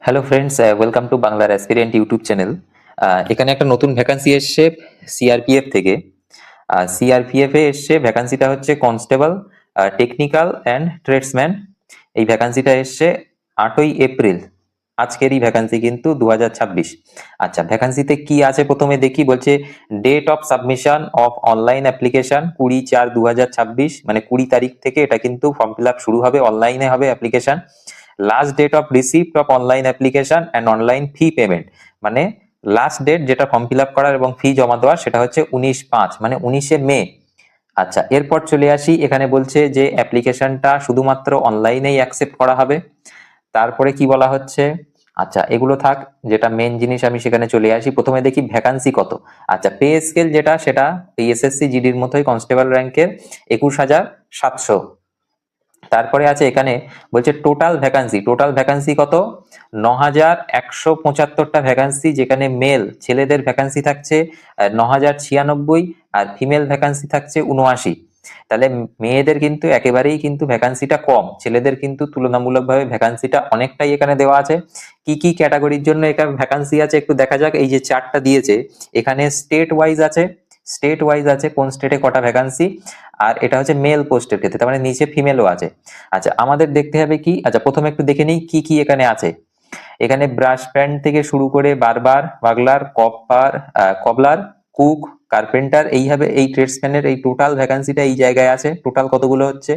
Hello friends, welcome to বাংলার aspirant YouTube channel. এখানে একটা নতুন ভ্যাকান্সি এসছে সিআরপিএফ থেকে। সিআরপিএফ এ এসছে ভ্যাকান্সিটা হচ্ছে কনস্টেবল টেকনিক্যাল অ্যান্ড ট্রেডসম্যান। এই ভ্যাকান্সিটা এসছে 8ই এপ্রিল। আজকেরই ভ্যাকান্সি কিন্তু 2026। আচ্ছা, ভ্যাকান্সিতে কি আছে প্রথমে দেখি। বলছে date of submission of online application 20/4/2026, মানে 20 তারিখ থেকে এটা কিন্তু ফর্ম ফিল আপ শুরু হবে, অনলাইনে হবে application. Last date of receipt of online application and online fee payment, মানে লাস্ট ডেট যেটা ফর্ম ফিল আপ করার এবং ফি জমা দেওয়ার সেটা হচ্ছে 19/5, মানে 19শে মে। আচ্ছা, এরপর চলে আসি। এখানে বলছে যে অ্যাপ্লিকেশনটা শুধুমাত্র অনলাইনেই অ্যাকসেপ্ট করা হবে। তারপরে কি বলা হচ্ছে, আচ্ছা এগুলো থাক, যেটা মেন জিনিস আমি সেখানে চলে আসি। প্রথমে দেখি ভ্যাকান্সি কত। আচ্ছা, পে স্কেল যেটা সেটা এই এসএসসি জিডির মতোই কনস্টেবল র্যাঙ্কের 21,700। তারপরে আছে এখানে বলছে টোটাল ভ্যাকান্সি কত, 9,175টা ভ্যাকান্সি, যেখানে মেল ছেলেদের ভ্যাকান্সি থাকছে 9,096 আর ফিমেল ভ্যাকান্সি থাকছে 79। তাহলে মেয়েদের কিন্তু একেবারেই কিন্তু ভ্যাকান্সিটা কম, ছেলেদের কিন্তু তুলনামূলকভাবে ভ্যাকান্সিটা অনেকটাই এখানে দেওয়া আছে। কি কি ক্যাটাগরির জন্য এখানে ভ্যাকান্সি আছে একটু দেখা যাক। এই যে চার্টটা দিয়েছে এখানে স্টেট ওয়াইজ আছে কোন স্টেটে কটা ভ্যাকান্সি, আর এটা হচ্ছে মেল পোস্টের ক্ষেত্রে, তার মানে নিচে ফিমেলও আছে। আচ্ছা, আমাদের দেখতে হবে কি, আচ্ছা প্রথমে একটু দেখে নিই কি কি এখানে আছে। এখানে ব্রাশ প্যান্ট থেকে শুরু করে বারবার, বাগলার, কবলার, কুক, কার্পেন্টার, এইভাবে এই ট্রেডসম্যানের এই টোটাল ভ্যাকান্সিটা এই জায়গায় আছে। টোটাল কতগুলো হচ্ছে।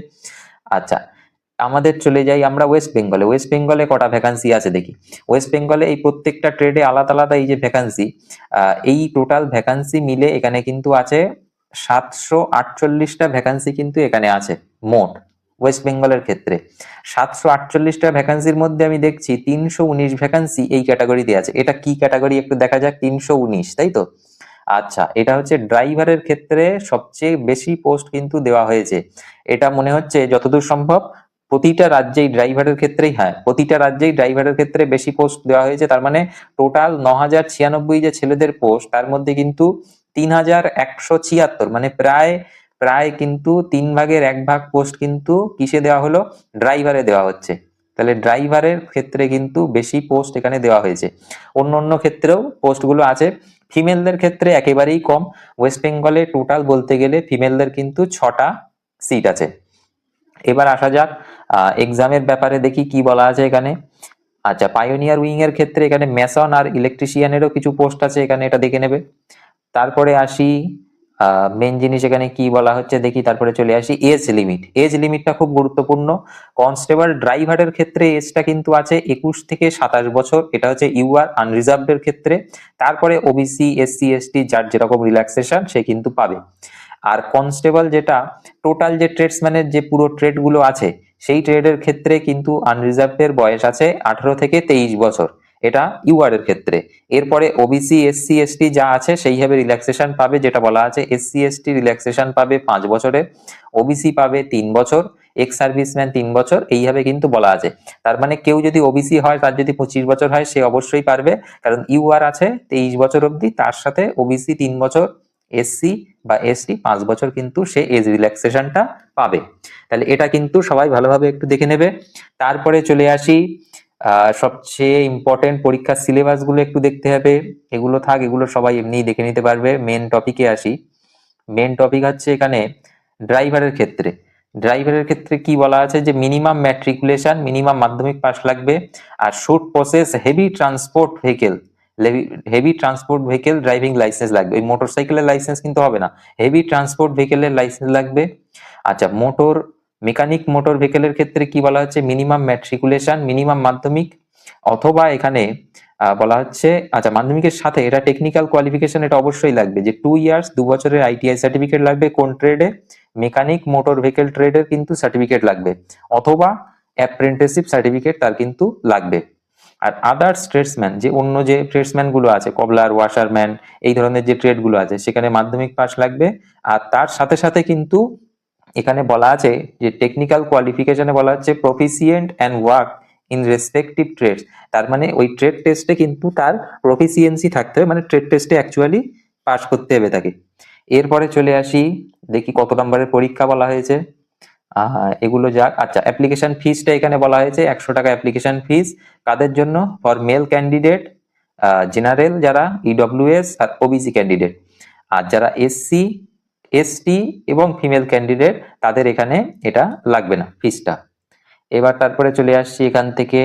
আচ্ছা, আমাদের চলে যাই আমরা ওয়েস্ট বেঙ্গলে কটা ভ্যাকান্সি আছে দেখি। ওয়েস্ট বেঙ্গলে এই প্রত্যেকটা ট্রেডে আলাদা আলাদা এই যে ভ্যাকান্সি, এই টোটাল ভ্যাকান্সি মিলে এখানে কিন্তু আছে 748টা ভ্যাকান্সি কিন্তু এখানে আছে মোট ওয়েস্ট বেঙ্গলের ক্ষেত্রে। 748টা ভ্যাকান্সির মধ্যে আমি দেখছি 319 ভ্যাকান্সি এই ক্যাটাগরিতে আছে। এটা কি ক্যাটাগরি একটু দেখা যাক। 319, তাই তো? আচ্ছা, এটা হচ্ছে ড্রাইভারের ক্ষেত্রে সবচেয়ে বেশি পোস্ট কিন্তু দেওয়া হয়েছে। এটা মনে হচ্ছে যতদূর সম্ভব প্রতিটা রাজ্যেই ড্রাইভারের ক্ষেত্রে বেশি পোস্ট দেওয়া হয়েছে। তার মানে টোটাল 9,096 যে ছেলেদের পোস্ট, তার মধ্যে কিন্তু 3,176, মানে প্রায় প্রায় কিন্তু 1/3 পোস্ট কিন্তু কিসে দেওয়া হলো, ড্রাইভারে দেওয়া হচ্ছে। তাহলে ড্রাইভারের ক্ষেত্রে কিন্তু বেশি পোস্ট এখানে দেওয়া হয়েছে। অন্য অন্য ক্ষেত্রেও পোস্টগুলো আছে। ফিমেলদের ক্ষেত্রে একেবারেই কম। ওয়েস্ট বেঙ্গলে টোটাল বলতে গেলে ফিমেলদের কিন্তু 6টা সিট আছে। এবার আসা যাক এক্সামের ব্যাপারে, দেখি কি বলা আছে এখানে। আচ্ছা, পাইওনিয়ার উইং এর ক্ষেত্রে এখানে মেসন আর ইলেকট্রিশিয়ানেরও কিছু পোস্ট আছে এখানে, এটা দেখে নেবে। তারপরে আসি মেন জিনিস এখানে কি বলা হচ্ছে দেখি। তারপরে চলে আসি এজ লিমিটটা খুব গুরুত্বপূর্ণ। কনস্টেবল ড্রাইভারের ক্ষেত্রে এজটা কিন্তু আছে 21 থেকে 27 বছর, এটা হচ্ছে ইউআর আনরিজার্ভড এর ক্ষেত্রে। তারপরে ওবিসি, এসসি, এসটি যার যেরকম রিল্যাক্সেশন সে কিন্তু পাবে। আর কনস্টেবল যেটা টোটাল যে ট্রেডসম্যানের যে পুরো ট্রেড গুলো আছে সেই ট্রেডের ক্ষেত্রে কিন্তু আনরিজার্ভড এর বয়স আছে 18 থেকে 23 বছর, এটা ইউআর এর ক্ষেত্রে। এরপরে ওবিসি, এসসি, এসটি যা আছে সেইভাবে রিল্যাক্সেশন পাবে, যেটা বলা আছে এসসি এসটি রিল্যাক্সেশন পাবে 5 বছরে, ওবিসি পাবে 3 বছর, এক্স সার্ভিসম্যান 3 বছর, এইভাবে কিন্তু বলা আছে। তার মানে কেউ যদি ওবিসি হয়, তার যদি 25 বছর হয়, সে অবশ্যই পারবে, কারণ ইউআর আছে 23 বছর অবধি, তার সাথে ওবিসি 3 বছর, এসসি বা এসটি 5 বছর কিন্তু সে এজ রিল্যাক্সেশনটা পাবে। তাহলে এটা কিন্তু সবাই ভালোভাবে একটু দেখে নেবে। তারপরে চলে আসি সবচেয়ে ইম্পর্টেন্ট পরীক্ষার সিলেবাস গুলো একটু দেখতে হবে। এগুলো থাক, এগুলো সবাই এমনিই দেখে নিতে পারবে। মেন টপিকে আসি। মেন টপিক হচ্ছে এখানে ড্রাইভারের ক্ষেত্রে কি বলা আছে, যে মিনিমাম ম্যাট্রিকুলেশন, মিনিমাম মাধ্যমিক পাস লাগবে, আর should process heavy transport vehicle driving license লাগবে। ওই মোটরসাইকেলের লাইসেন্স কিন্তু হবে না, হেভি ট্রান্সপোর্ট ভেহিকেলের লাইসেন্স লাগবে। আচ্ছা, মেকানিক মোটর ভেহিকেলের ক্ষেত্রে কি বলা হচ্ছে, মিনিমাম ম্যাট্রিকুলেশন, মিনিমাম মাধ্যমিক, অথবা এখানে বলা হচ্ছে, আচ্ছা মাধ্যমিকের সাথে এটা টেকনিক্যাল কোয়ালিফিকেশন এটা অবশ্যই লাগবে, যে 2 ইয়ার্স 2 বছরের আইটিআই সার্টিফিকেট লাগবে কোন ট্রেডে, মেকানিক মোটর ভেহিকেল ট্রেডের কিন্তু সার্টিফিকেট লাগবে, অথবা অ্যাপ্রেন্টিসশিপ সার্টিফিকেট তার কিন্তু লাগবে। আর আদার্স ট্রেডসম্যান, যে অন্য যে ট্রেডসম্যান গুলো আছে, কবলার, ওয়াশারম্যান, এই ধরনের যে ট্রেড গুলো আছে, সেখানে মাধ্যমিক পাস লাগবে। আর তার সাথে সাথে কিন্তু এখানে বলা আছে যে টেকনিক্যাল কোয়ালিফিকেশনে বলা হচ্ছে proficient and work in respective trades. তার মানে ওই ট্রেড টেস্টে কিন্তু তার প্রফিসিয়েন্সি থাকতে হবে, মানে ট্রেড টেস্টে অ্যাকচুয়ালি পাস করতে হবে তাকে। এরপরে চলে আসি, দেখি কত নম্বরের পরীক্ষা বলা হয়েছে। এগুলো যাক। আচ্ছা, অ্যাপ্লিকেশন ফিসটা এখানে বলা হয়েছে 100 টাকা অ্যাপ্লিকেশন ফিস। কাদের জন্য? ফর মেল ক্যান্ডিডেট, জেনারেল যারা, ইডব্লিউএস আর ওবিসি ক্যান্ডিডেট। আর যারা এসসি, এসটি এবং ফিমেল ক্যান্ডিডেট তাদের এখানে এটা লাগবে না ফিসটা। এবার তারপরে চলে আসছি এখান থেকে।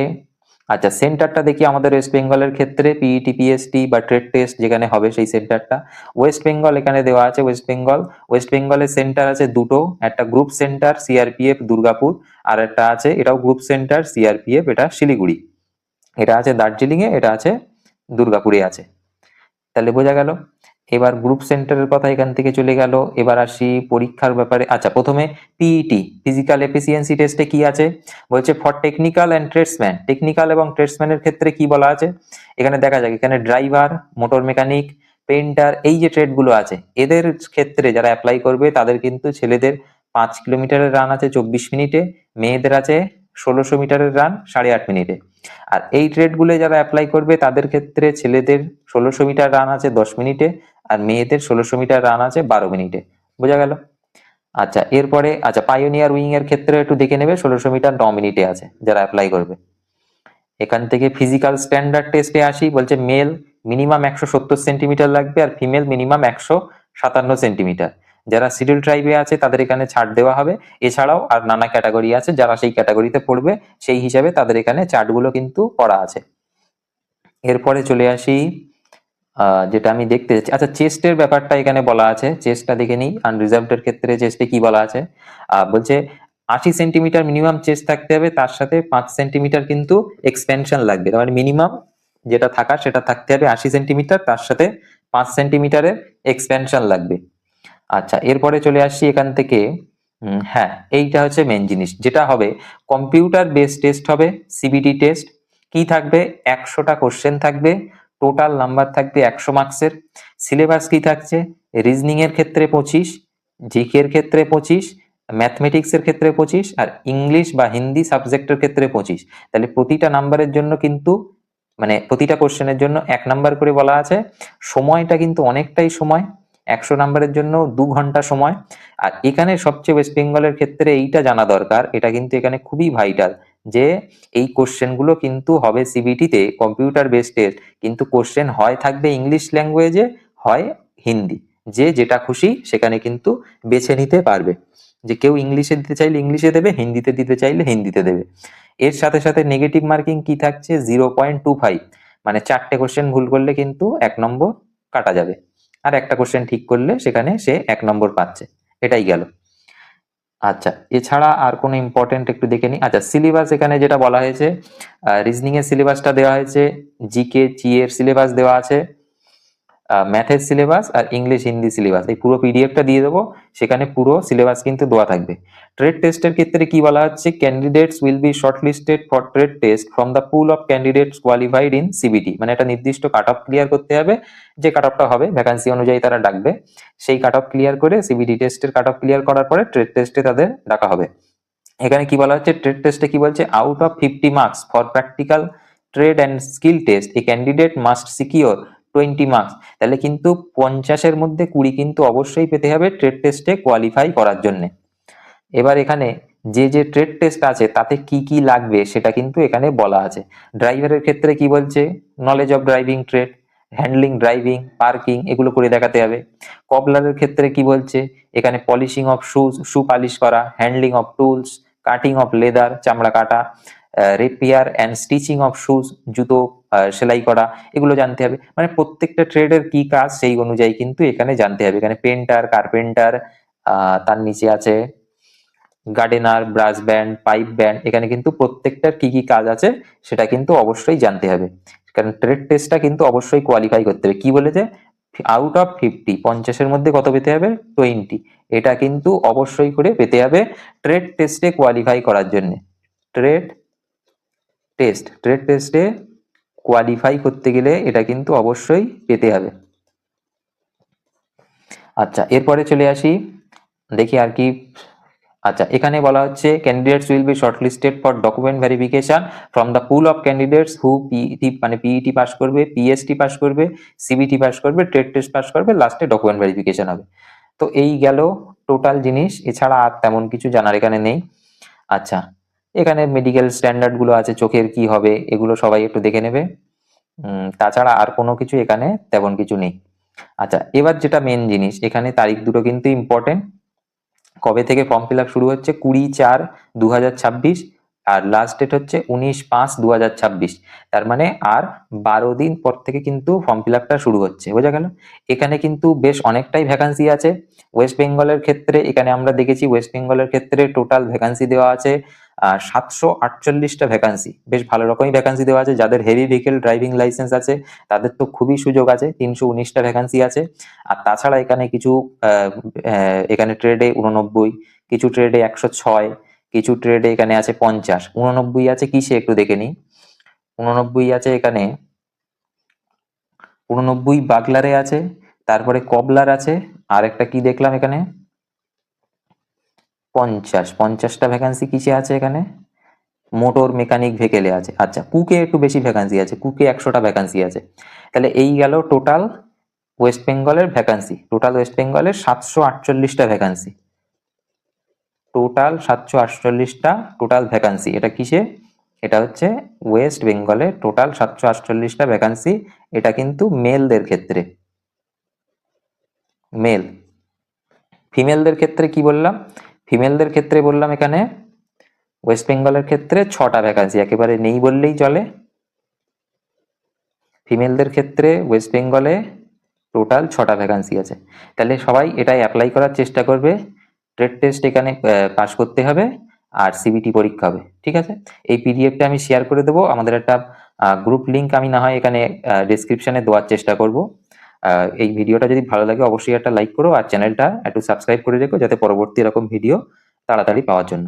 আচ্ছা, সেন্টারটা দেখি আমাদের ওয়েস্ট বেঙ্গলের ক্ষেত্রে পিইটি, পিএসটি বা ট্রেড টেস্ট যেখানে হবে সেই সেন্টারটা ওয়েস্ট বেঙ্গল এখানে দেওয়া আছে। ওয়েস্ট বেঙ্গলের সেন্টার আছে দুটো, একটা গ্রুপ সেন্টার সিআরপিএফ দুর্গাপুর, আর একটা আছে এটাও গ্রুপ সেন্টার সিআরপিএফ, এটা শিলিগুড়ি। এটা আছে দার্জিলিং এ, এটা আছে দুর্গাপুরে আছে। তাহলে বোঝা গেল। এবার গ্রুপ সেন্টারের কথা এখান থেকে চলে গেল। এবার আসি পরীক্ষার ব্যাপারে। আচ্ছা, প্রথমে পিইটি ফিজিক্যাল এফিসিয়েন্সি টেস্টে কি আছে বলছে? For technical and tradesman. Technical এবং ট্রেডসম্যানের ক্ষেত্রে কি বলা আছে এখানে দেখা যাক। এখানে ড্রাইভার, মোটর মেকানিক, পেইন্টার, এই যে ট্রেড গুলো আছে এদের ক্ষেত্রে যারা অ্যাপ্লাই করবে তাদের কিন্তু ছেলেদের 5 কিলোমিটারের রান আছে 24 মিনিটে, মেয়েদের আছে 1600 মিটারের রান 8.5 মিনিটে। আর এই ট্রেড গুলো যারা অ্যাপ্লাই করবে তাদের ক্ষেত্রে ছেলেদের 1600 মিটার রান আছে 10 মিনিটে, আর মেয়েদের 1600 মিটার রান আছে 12 মিনিটে। বোঝা গেল। আচ্ছা, এরপরে আচ্ছা পাইওনিয়ার উইং এর ক্ষেত্রে একটু দেখে নেবে, 1600 মিটার 9 মিনিটে আছে যারা অ্যাপ্লাই করবে। এখান থেকে ফিজিক্যাল স্ট্যান্ডার্ড টেস্টে আসি। বলছে মেল মিনিমাম 170 সেন্টিমিটার লাগবে আর ফিমেল মিনিমাম 157 সেন্টিমিটার। যারা শিডিউল ট্রাইবে আছে তাদের এখানে ছাড় দেওয়া হবে। এছাড়াও আর নানা ক্যাটাগরি আছে, যারা সেই ক্যাটাগরিতে পড়বে সেই হিসাবে তাদের এখানে চার্টগুলো কিন্তু করা আছে। এরপরে চলে আসি যেটা আমি দেখতে চাচ্ছি। আচ্ছা, চেস্টের ব্যাপারটা এখানে বলা আছে, চেস্টটা দেখে নিই। আনরিজার্ভড এর ক্ষেত্রে চেস্টে কি বলা আছে? বলছে 80 সেন্টিমিটার মিনিমাম চেস্ট থাকতে হবে, তার সাথে 5 সেন্টিমিটার কিন্তু এক্সপেনশন লাগবে। তার মানে মিনিমাম যেটা থাকার সেটা থাকতে হবে 80 সেন্টিমিটার, তার সাথে 5 সেন্টিমিটারের এক্সপেনশন লাগবে। আচ্ছা, এরপরে চলে আসছি এখান থেকে। হ্যাঁ, এইটা হচ্ছে মেন জিনিস যেটা হবে। কম্পিউটার বেস টেস্ট হবে, সিবিটি টেস্ট। কি থাকবে? 100টা কোশ্চেন থাকবে, টোটাল নাম্বার থাকবে 100 মার্কসের। সিলেবাস কি থাকছে? রিজনিং এর ক্ষেত্রে 25, জিকে এর ক্ষেত্রে 25, ম্যাথমেটিক্স এর ক্ষেত্রে 25, আর ইংলিশ বা হিন্দি সাবজেক্টের ক্ষেত্রে 25। তাহলে প্রতিটা নাম্বারের জন্য কিন্তু মানে প্রতিটা কোশ্চেনের জন্য 1 নাম্বার করে বলা আছে। সময়টা কিন্তু অনেকটাই সময়, 100 নাম্বারের জন্য 2 ঘন্টা সময়। আর এখানে সবচেয়ে ওয়েস্ট বেঙ্গলের ক্ষেত্রে এইটা জানা দরকার, এটা কিন্তু এখানে খুবই ভাইটাল, যে এই কোশ্চেন গুলো কিন্তু হবে সিবিটিতে কম্পিউটার বেসড, কিন্তু কোশ্চেন হয় থাকবে ইংলিশ ল্যাঙ্গুয়েজে, হয় হিন্দি। যে যেটা খুশি সেখানে কিন্তু বেছে নিতে পারবে, যে কেউ ইংলিশে দিতে চাইলে ইংলিশে দেবে, হিন্দিতে দিতে চাইলে হিন্দিতে দেবে। এর সাথে সাথে নেগেটিভ মার্কিং কি থাকছে? 0.25, মানে 4টে কোশ্চেন ভুল করলে কিন্তু 1 নম্বর কাটা যাবে, আর একটা কোশ্চেন ঠিক করলে সেখানে সে 1 নম্বর পাচ্ছে। এটাই গেল। আচ্ছা, এছাড়া আর কোনো ইম্পর্টেন্ট একটু দেখে নিই। আচ্ছা, সিলেবাস এখানে যেটা বলা হয়েছে, রিজনিং এর সিলেবাসটা দেওয়া হয়েছে, জিকে জি এর সিলেবাস দেওয়া আছে, ম্যাথের সিলেবাস আর ইংলিশ হিন্দি সিলেবাস, এই পুরো পিডিএফটা দিয়ে দেবো, সেখানে পুরো সিলেবাস কিন্তু দেওয়া থাকবে। ট্রেড টেস্টের ক্ষেত্রে কি বলা হচ্ছে? Candidates will be shortlisted for trade test from the pool of candidates qualified in CBT. মানে একটা নির্দিষ্ট কাট অফ ক্লিয়ার করতে হবে, যে কাট অফটা হবে ভ্যাকান্সি অনুযায়ী তারা ডাকবে, সেই কাট অফ ক্লিয়ার করে সিবিটি টেস্টের কাট অফ ক্লিয়ার করার পরে ট্রেড টেস্টে তাদের ডাকা হবে। এখানে কি বলা হচ্ছে? ট্রেড টেস্টে কি বলছে? Out of 50 marks for practical trade and skill test A candidate must secure 20 marks. তাহলে কিন্তু 50-এর মধ্যে 20 কিন্তু অবশ্যই পেতে হবে ট্রেড টেস্টে কোয়ালিফাই করার জন্য। এবার এখানে যে যে ট্রেড টেস্ট আছে তাতে কি কি লাগবে সেটা কিন্তু এখানে বলা আছে। ড্রাইভারের ক্ষেত্রে কি বলছে? Knowledge of driving trade, handling, driving, parking এগুলো করে দেখাতে হবে। কবলারের ক্ষেত্রে কি বলছে? এখানে polishing of shoes, shoe polish করা, handling of tools, cutting of leather, চামড়া কাটা, repair and stitching of shoes, জুতো সেলাই করা, এগুলো জানতে হবে। মানে প্রত্যেকটা ট্রেডের কি কাজ সেই অনুযায়ী কিন্তু এখানে জানতে হবে। এখানে পেন্টার, কার্পেন্টার, তার নিচে আছে gardener, brush band, pipe band, এখানে কিন্তু প্রত্যেকটার কি কি কাজ আছে সেটা কিন্তু অবশ্যই জানতে হবে। কারণ ট্রেড টেস্টটা কিন্তু অবশ্যই কোয়ালিফাই করতে হবে। কি বলেছে? আউট অফ 50, 50-এর মধ্যে কত পেতে হবে? 20। এটা কিন্তু অবশ্যই করে পেতে হবে ট্রেড টেস্টে কোয়ালিফাই করার জন্য। ট্রেড টেস্টে কোয়ালিফাই করতে গেলে এটা কিন্তু অবশ্যই পেতে হবে। আচ্ছা, এরপরে চলে আসি, দেখি আর কি। আচ্ছা, এখানে বলা হচ্ছে candidates will be shortlisted for document verification from the pool of candidates who PET মানে পিইটি পাস করবে, পিএসটি পাস করবে, সিবিটি পাস করবে, ট্রেড টেস্ট পাস করবে, লাস্টে ডকুমেন্ট ভেরিফিকেশন হবে। তো এই গেল টোটাল জিনিস, এছাড়া আর তেমন কিছু জানার এখানে নেই। আচ্ছা, এখানে মেডিকেল স্ট্যান্ডার্ড গুলো আছে, চোখের কি হবে এগুলো সবাই একটু দেখে নেবে। তাছাড়া আর কোনো কিছু এখানে তেমন কিছু নেই। আচ্ছা, এবার যেটা মেন জিনিস, এখানে তারিখ দুটো কিন্তু ইম্পর্টেন্ট। কবে থেকে ফর্ম ফিল আপ শুরু হচ্ছে? 20/4/2026, আর লাস্ট ডেট হচ্ছে 19/5/2026। তার মানে আর 12 দিন পর থেকে কিন্তু ফর্ম ফিল আপটা শুরু হচ্ছে, বোঝা গেল? এখানে কিন্তু বেশ অনেকটাই ভ্যাকান্সি আছে। ওয়েস্ট বেঙ্গলের ক্ষেত্রে এখানে আমরা দেখেছি, ওয়েস্ট বেঙ্গলের ক্ষেত্রে টোটাল ভ্যাকান্সি দেওয়া আছে 748টা ভ্যাকান্সি। বেশ ভালো রকমই ভ্যাকান্সি দেওয়া আছে। যাদের হেভি ভেহিকেল ড্রাইভিং লাইসেন্স আছে তাদের তো খুবই সুযোগ আছে, 319টা ভ্যাকান্সি আছে। আর তাছাড়া এখানে কিছু এখানে ট্রেডে 89, কিছু ট্রেডে 106, কিছু ট্রেডে এখানে আছে 50, 89 আছে কিসে একটু দেখে নিই। 89 আছে এখানে, 89 বাগলারে আছে, তারপরে কবলার আছে, আর একটা কি দেখলাম এখানে 50টা ভ্যাকান্সি কিসে আছে এখানে? মোটর মেকানিক ভেহিকেলে আছে। আচ্ছা, কুকে একটু বেশি ভ্যাকান্সি আছে, কুকে 100টা ভ্যাকান্সি আছে। তাহলে এই গেল টোটাল ওয়েস্ট বেঙ্গলের ভ্যাকান্সি। টোটাল ওয়েস্ট বেঙ্গলের 748টা ভ্যাকান্সি, টোটাল 748টা টোটাল ভ্যাকান্সি। এটা কিসে? এটা হচ্ছে ওয়েস্ট বেঙ্গলে টোটাল 748টা ভ্যাকান্সি। এটা কিন্তু মেলদের ক্ষেত্রে। মেল। ফিমেলদের ক্ষেত্রে কি বললাম? ফিমেলদের ক্ষেত্রে বললাম এখানে ওয়েস্ট বেঙ্গলের ক্ষেত্রে 6টা ভ্যাকান্সি, একেবারে নেই বললেই চলে। ফিমেলদের ক্ষেত্রে ওয়েস্ট বেঙ্গলে টোটাল 6টা ভ্যাকান্সি আছে। তাহলে সবাই এটাই অ্যাপ্লাই করার চেষ্টা করবে। ট্রেড টেস্ট এখানে পাস করতে হবে, আর সিবিটি পরীক্ষা হবে, ঠিক আছে? এই পিডিএফটা আমি শেয়ার করে দেবো। আমাদের একটা গ্রুপ লিংক আমি না হয় এখানে ডেসক্রিপশনে দেওয়ার চেষ্টা করব। এই ভিডিওটা যদি ভালো লাগে অবশ্যই একটা লাইক করো, আর চ্যানেলটা একটু সাবস্ক্রাইব করে রেখো যাতে পরবর্তী এরকম ভিডিও তাড়াতাড়ি পাওয়ার জন্য।